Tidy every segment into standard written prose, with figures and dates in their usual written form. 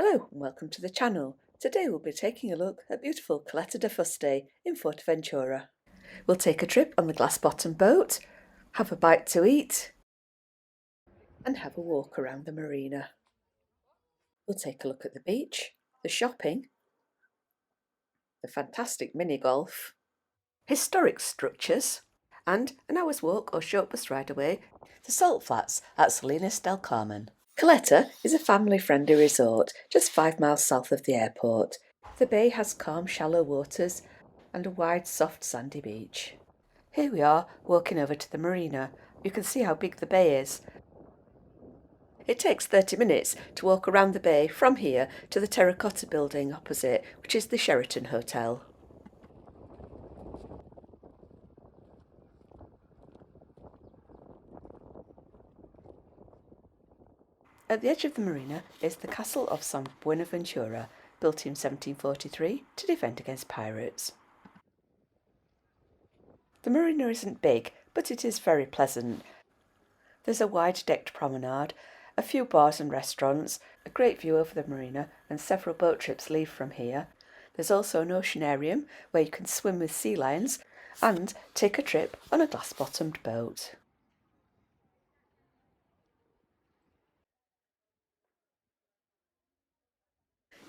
Hello and welcome to the channel. Today we'll be taking a look at beautiful Caleta de Fuste in Fuerteventura. We'll take a trip on the glass-bottom boat, have a bite to eat and have a walk around the marina. We'll take a look at the beach, the shopping, the fantastic mini-golf, historic structures and an hour's walk or short bus ride away to salt flats at Salinas del Carman. Caleta is a family-friendly resort just 5 miles south of the airport. The bay has calm, shallow waters and a wide, soft, sandy beach. Here we are, walking over to the marina. You can see how big the bay is. It takes 30 minutes to walk around the bay from here to the terracotta building opposite, which is the Sheraton Hotel. At the edge of the marina is the castle of San Buenaventura, built in 1743 to defend against pirates. The marina isn't big, but it is very pleasant. There's a wide decked promenade, a few bars and restaurants, a great view over the marina, and several boat trips leave from here. There's also an oceanarium where you can swim with sea lions and take a trip on a glass-bottomed boat.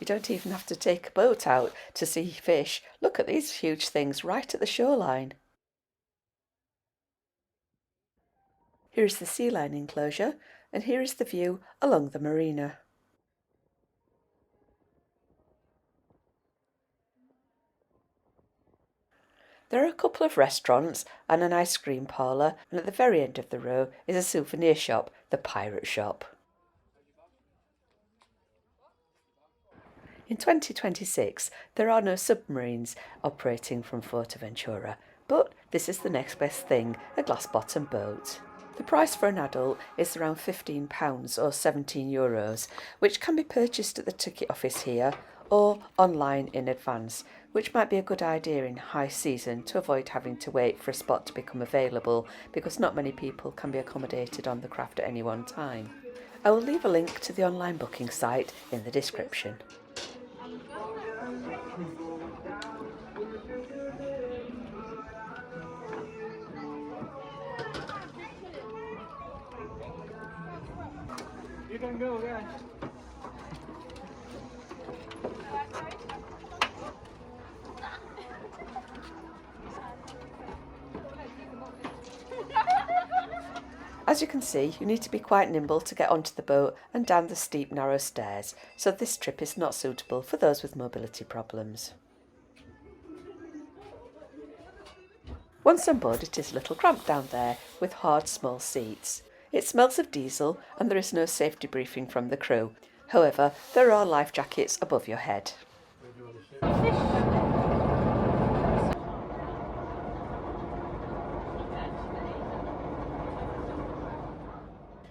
You don't even have to take a boat out to see fish. Look at these huge things right at the shoreline. Here is the Sealion Enclosure, and here is the view along the marina. There are a couple of restaurants and an ice cream parlour, and at the very end of the row is a souvenir shop, the Pirate Shop. In 2026, there are no submarines operating from Fuerteventura, but this is the next best thing, a glass-bottom boat. The price for an adult is around £15 or €17, which can be purchased at the ticket office here or online in advance, which might be a good idea in high season to avoid having to wait for a spot to become available, because not many people can be accommodated on the craft at any one time. I will leave a link to the online booking site in the description. You can go, guys. As you can see, you need to be quite nimble to get onto the boat and down the steep, narrow stairs, so this trip is not suitable for those with mobility problems. Once on board, it is a little cramped down there with hard, small seats. It smells of diesel and there is no safety briefing from the crew. However, there are life jackets above your head.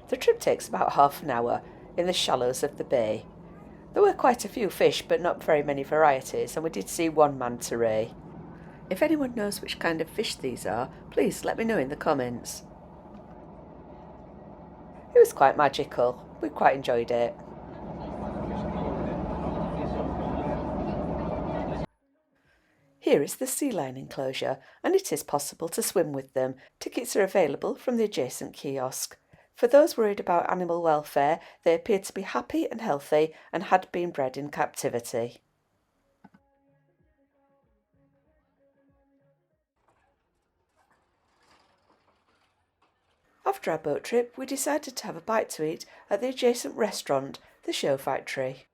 The trip takes about half an hour in the shallows of the bay. There were quite a few fish, but not very many varieties, and we did see one manta ray. If anyone knows which kind of fish these are, please let me know in the comments. It was quite magical. We quite enjoyed it. Here is the Sealion Enclosure, and it is possible to swim with them. Tickets are available from the adjacent kiosk. For those worried about animal welfare, they appeared to be happy and healthy and had been bred in captivity. After our boat trip, we decided to have a bite to eat at the adjacent restaurant, the Show Factory.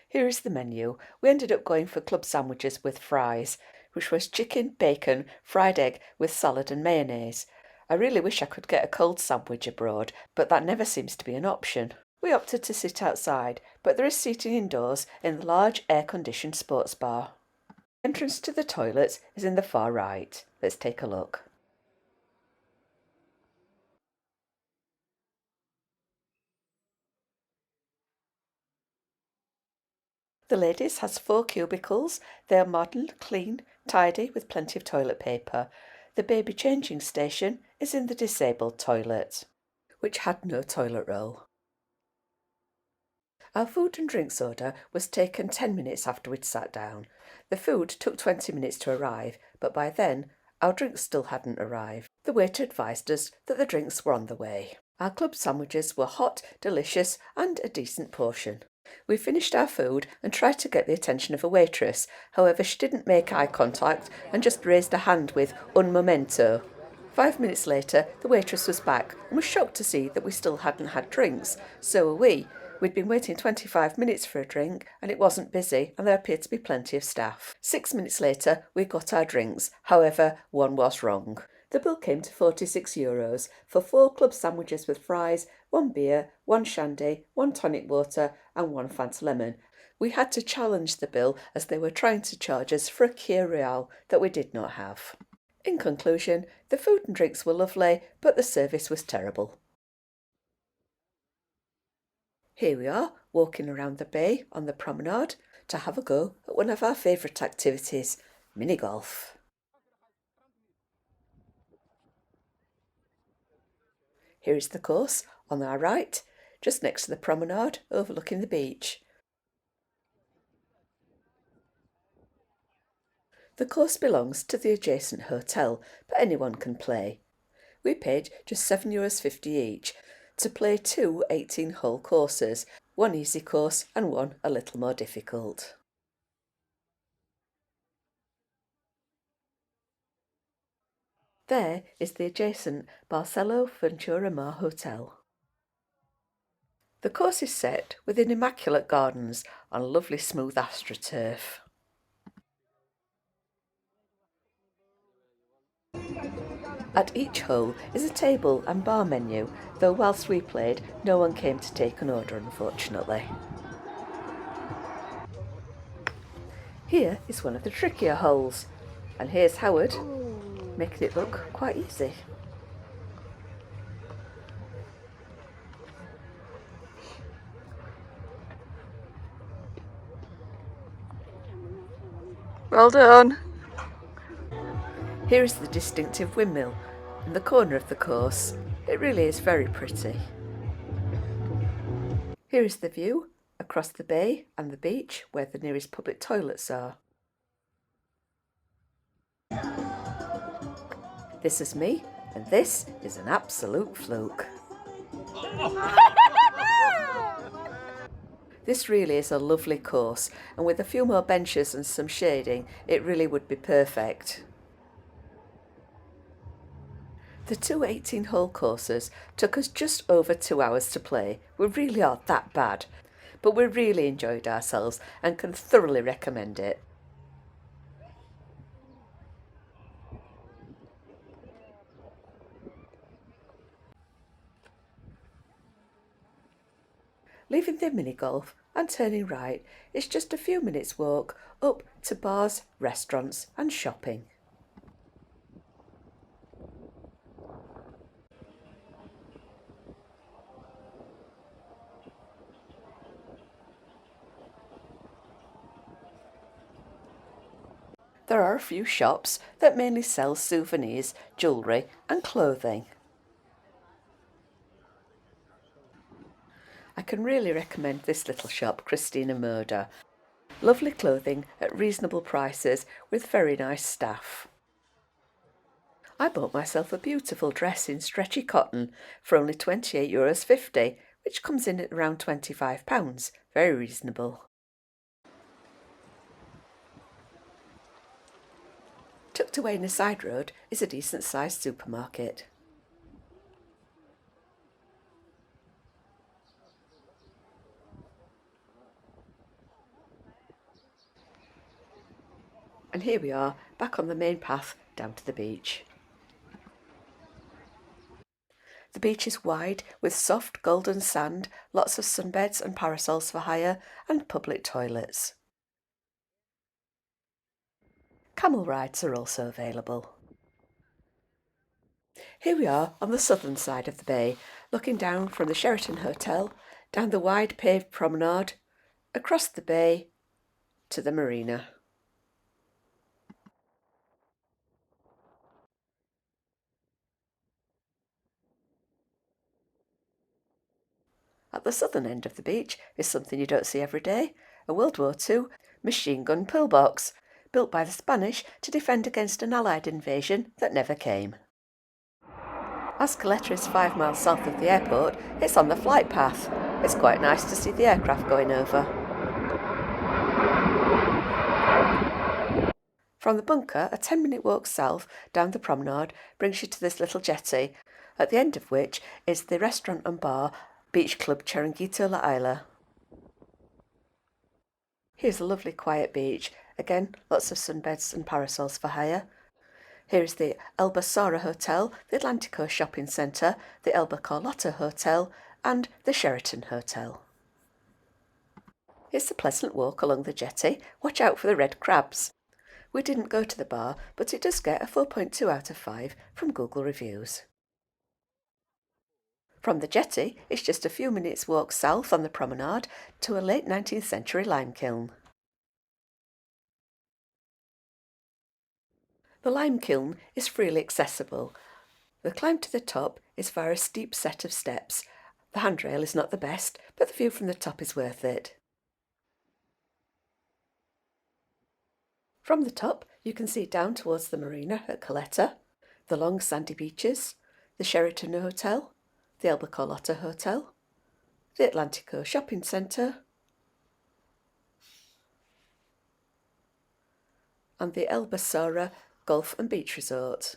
Here is the menu. We ended up going for club sandwiches with fries, which was chicken, bacon, fried egg with salad and mayonnaise. I really wish I could get a cold sandwich abroad, but that never seems to be an option. We opted to sit outside, but there is seating indoors in the large air-conditioned sports bar. The entrance to the toilets is in the far right. Let's take a look. The ladies has 4 cubicles. They are modern, clean, tidy with plenty of toilet paper. The baby changing station is in the disabled toilet, which had no toilet roll. Our food and drinks order was taken 10 minutes after we'd sat down. The food took 20 minutes to arrive, but by then our drinks still hadn't arrived. The waiter advised us that the drinks were on the way. Our club sandwiches were hot, delicious and a decent portion. We finished our food and tried to get the attention of a waitress. However, she didn't make eye contact and just raised a hand with "un momento." 5 minutes later, the waitress was back and was shocked to see that we still hadn't had drinks. So were we. We'd been waiting 25 minutes for a drink and it wasn't busy and there appeared to be plenty of staff. 6 minutes later, we got our drinks. However, one was wrong. The bill came to €46 for 4 club sandwiches with fries, 1 beer, 1 shandy, 1 tonic water and 1 Fanta lemon. We had to challenge the bill as they were trying to charge us for a Kia Real that we did not have. In conclusion, the food and drinks were lovely, but the service was terrible. Here we are, walking around the bay on the promenade to have a go at one of our favourite activities, mini golf. Here is the course on our right, just next to the promenade, overlooking the beach. The course belongs to the adjacent hotel, but anyone can play. We paid just €7.50 each to play 2 18-hole courses, one easy course and one a little more difficult. There is the adjacent Barcelo Ventura Mar Hotel. The course is set within immaculate gardens on lovely smooth astroturf. At each hole is a table and bar menu, though whilst we played, no one came to take an order, unfortunately. Here is one of the trickier holes, and here's Howard, making it look quite easy. Well done. Here is the distinctive windmill in the corner of the course. It really is very pretty. Here is the view across the bay and the beach where the nearest public toilets are. This is me, and this is an absolute fluke. This really is a lovely course, and with a few more benches and some shading, it really would be perfect. The 2 18-hole courses took us just over 2 hours to play. We really are that bad, but we really enjoyed ourselves and can thoroughly recommend it. Leaving the mini golf and turning right is just a few minutes walk up to bars, restaurants and shopping. There are a few shops that mainly sell souvenirs, jewellery and clothing. I can really recommend this little shop, Christina Moda. Lovely clothing at reasonable prices with very nice staff. I bought myself a beautiful dress in stretchy cotton for only €28.50, which comes in at around £25, very reasonable. Tucked away in a side road is a decent sized supermarket. And here we are, back on the main path down to the beach. The beach is wide with soft golden sand, lots of sunbeds and parasols for hire, and public toilets. Camel rides are also available. Here we are on the southern side of the bay, looking down from the Sheraton Hotel, down the wide paved promenade, across the bay to the marina. At the southern end of the beach is something you don't see every day, a World War II machine gun pillbox, built by the Spanish to defend against an Allied invasion that never came. As Caleta is 5 miles south of the airport, it's on the flight path. It's quite nice to see the aircraft going over. From the bunker, a 10-minute walk south down the promenade brings you to this little jetty, at the end of which is the restaurant and bar Beach Club Chiringuito La Isla. Here's a lovely quiet beach. Again, lots of sunbeds and parasols for hire. Here is the Elba Sara Hotel, the Atlantico Shopping Centre, the Elba Carlotta Hotel and the Sheraton Hotel. It's a pleasant walk along the jetty. Watch out for the red crabs. We didn't go to the bar, but it does get a 4.2 out of 5 from Google reviews. From the jetty, it's just a few minutes walk south on the promenade to a late 19th century lime kiln. The lime kiln is freely accessible. The climb to the top is via a steep set of steps. The handrail is not the best, but the view from the top is worth it. From the top, you can see down towards the marina at Caleta, the long sandy beaches, the Sheraton Hotel, the Elba Carlotta Hotel, the Atlantico Shopping Centre, and the Elba Sara Golf and Beach Resort.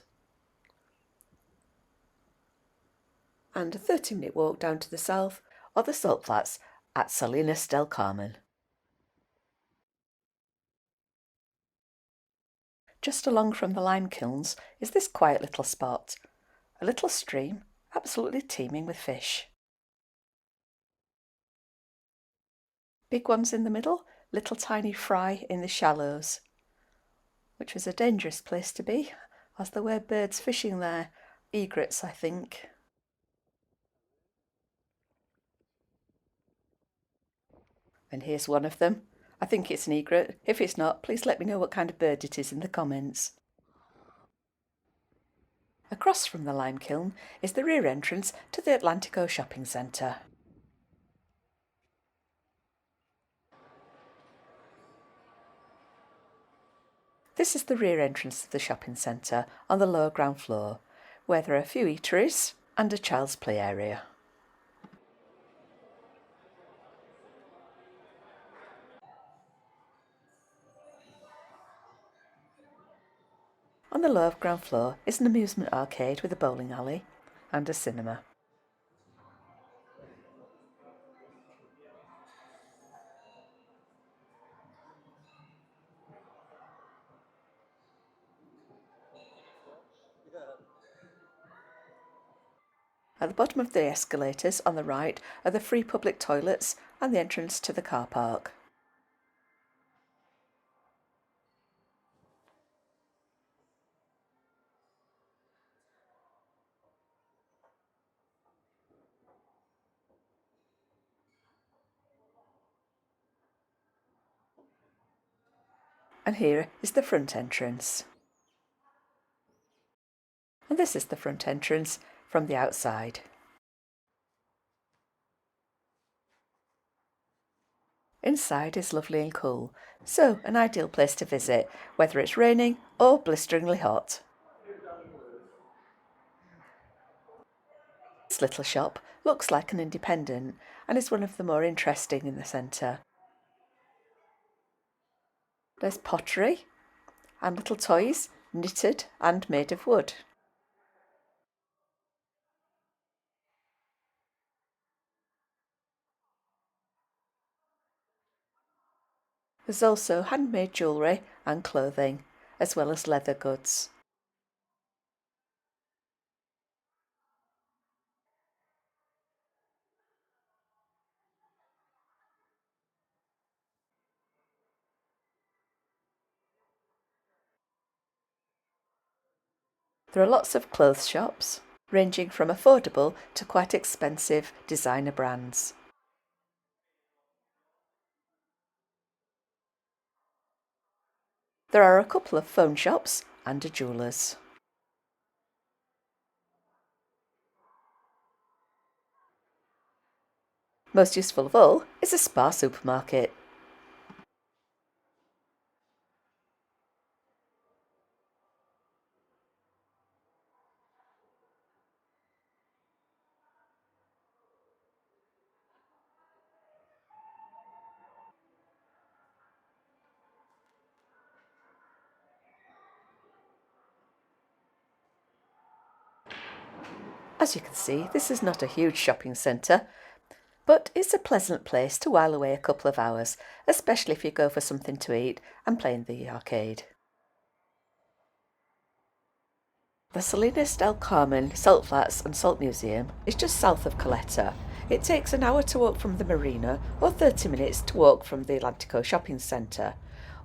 And a 30-minute walk down to the south are the salt flats at Salinas del Carman. Just along from the lime kilns is this quiet little spot, a little stream absolutely teeming with fish. Big ones in the middle, little tiny fry in the shallows, which was a dangerous place to be, as there were birds fishing there, egrets I think. And here's one of them. I think it's an egret. If it's not, please let me know what kind of bird it is in the comments. Across from the lime kiln is the rear entrance to the Atlantico shopping centre. This is the rear entrance to the shopping centre on the lower ground floor, where there are a few eateries and a child's play area. On the lower ground floor is an amusement arcade with a bowling alley and a cinema. At the bottom of the escalators on the right are the free public toilets and the entrance to the car park. And here is the front entrance. And this is the front entrance from the outside. Inside is lovely and cool, so an ideal place to visit, whether it's raining or blisteringly hot. This little shop looks like an independent and is one of the more interesting in the centre. There's pottery and little toys knitted and made of wood. There's also handmade jewellery and clothing, as well as leather goods. There are lots of clothes shops, ranging from affordable to quite expensive designer brands. There are a couple of phone shops and a jeweller's. Most useful of all is a spa supermarket. As you can see, this is not a huge shopping centre, but it's a pleasant place to while away a couple of hours, especially if you go for something to eat and play in the arcade. The Salinas del Carman Salt Flats and Salt Museum is just south of Caleta. It takes an hour to walk from the marina or 30 minutes to walk from the Atlantico shopping centre.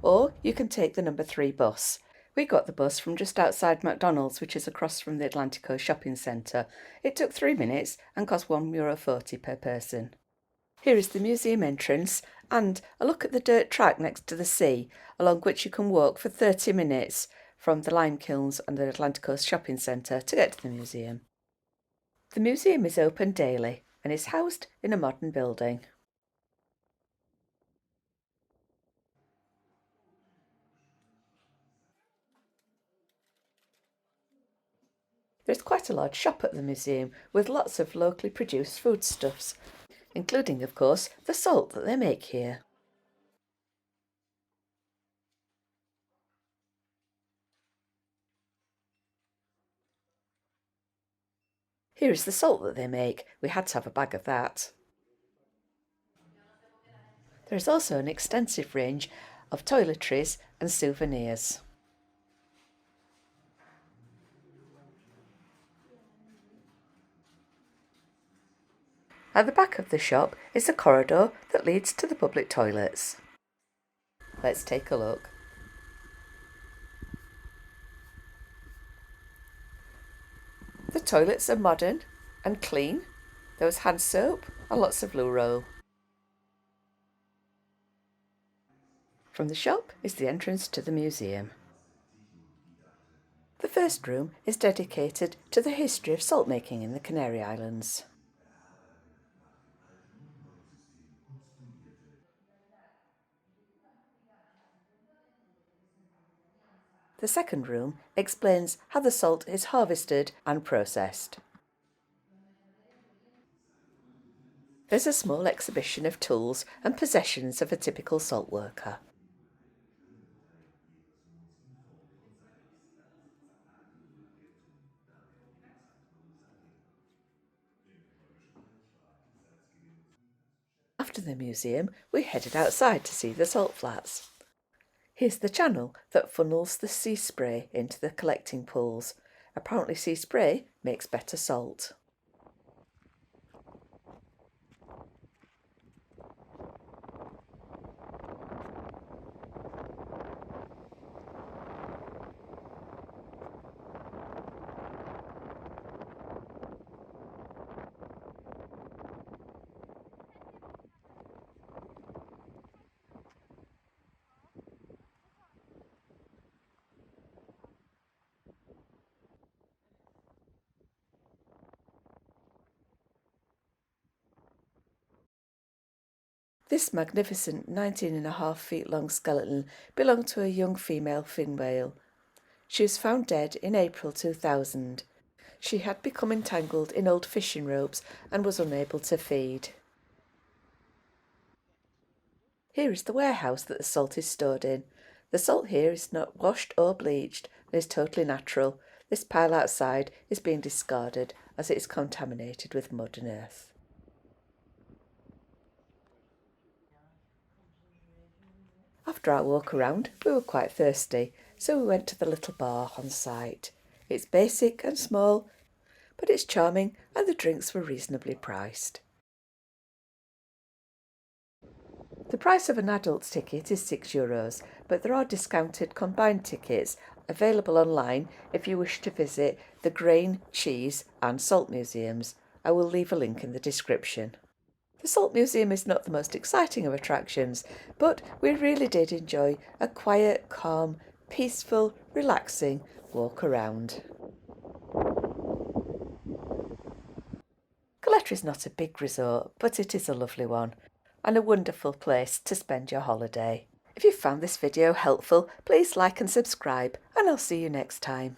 Or you can take the number 3 bus. We got the bus from just outside McDonald's, which is across from the Atlantico shopping centre. It took 3 minutes and cost €1.40 per person. Here is the museum entrance and a look at the dirt track next to the sea, along which you can walk for 30 minutes from the Lime Kilns and the Atlantico shopping centre to get to the museum. The museum is open daily and is housed in a modern building. There's quite a large shop at the museum with lots of locally produced foodstuffs, including, of course, the salt that they make here. Here is the salt that they make. We had to have a bag of that. There is also an extensive range of toiletries and souvenirs. At the back of the shop is a corridor that leads to the public toilets. Let's take a look. The toilets are modern and clean. There was hand soap and lots of loo roll. From the shop is the entrance to the museum. The first room is dedicated to the history of salt making in the Canary Islands. The second room explains how the salt is harvested and processed. There's a small exhibition of tools and possessions of a typical salt worker. After the museum, we headed outside to see the salt flats. Here's the channel that funnels the sea spray into the collecting pools. Apparently sea spray makes better salt. This magnificent 19.5 feet long skeleton belonged to a young female fin whale. She was found dead in April 2000. She had become entangled in old fishing ropes and was unable to feed. Here is the warehouse that the salt is stored in. The salt here is not washed or bleached and is totally natural. This pile outside is being discarded as it is contaminated with mud and earth. After our walk around, we were quite thirsty, so we went to the little bar on site. It's basic and small, but it's charming and the drinks were reasonably priced. The price of an adult's ticket is €6, but there are discounted combined tickets available online if you wish to visit the grain, cheese and salt museums. I will leave a link in the description. The Salt Museum is not the most exciting of attractions, but we really did enjoy a quiet, calm, peaceful, relaxing walk around. Caleta is not a big resort, but it is a lovely one and a wonderful place to spend your holiday. If you found this video helpful, please like and subscribe, and I'll see you next time.